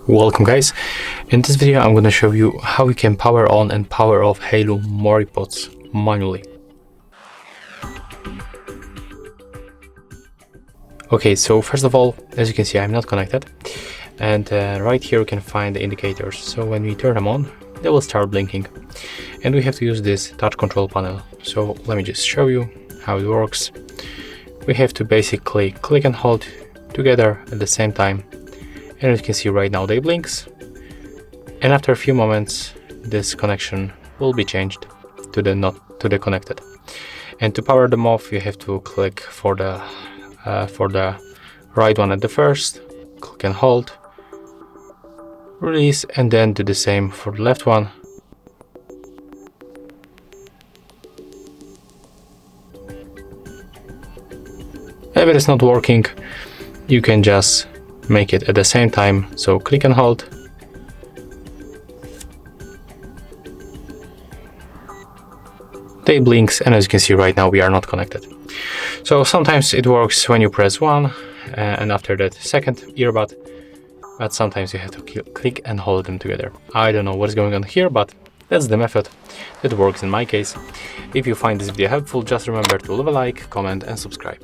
Welcome guys, in this video I'm going to show you how you can power on and power off Haylou MoriPods manually. Okay, so first of all, as you can see, I'm not connected, and right here you can find the indicators. So when we turn them on, they will start blinking, and we have to use this touch control panel. So let me just show you how it works. We have to basically click and hold together at the same time. And as you can see right now they blinks, and after a few moments this connection will be changed to the not to the connected. And to power them off you have to click for the right one at the first, click and hold, release, and then do the same for the left one. If it is not working, you can just make it at the same time, so click and hold, they blinks, and as you can see right now we are not connected. So sometimes it works when you press one and after that second earbud, but sometimes you have to click and hold them together. I don't know what's going on here, but that's the method that works in my case. If you find this video helpful, just remember to leave a like, comment and subscribe.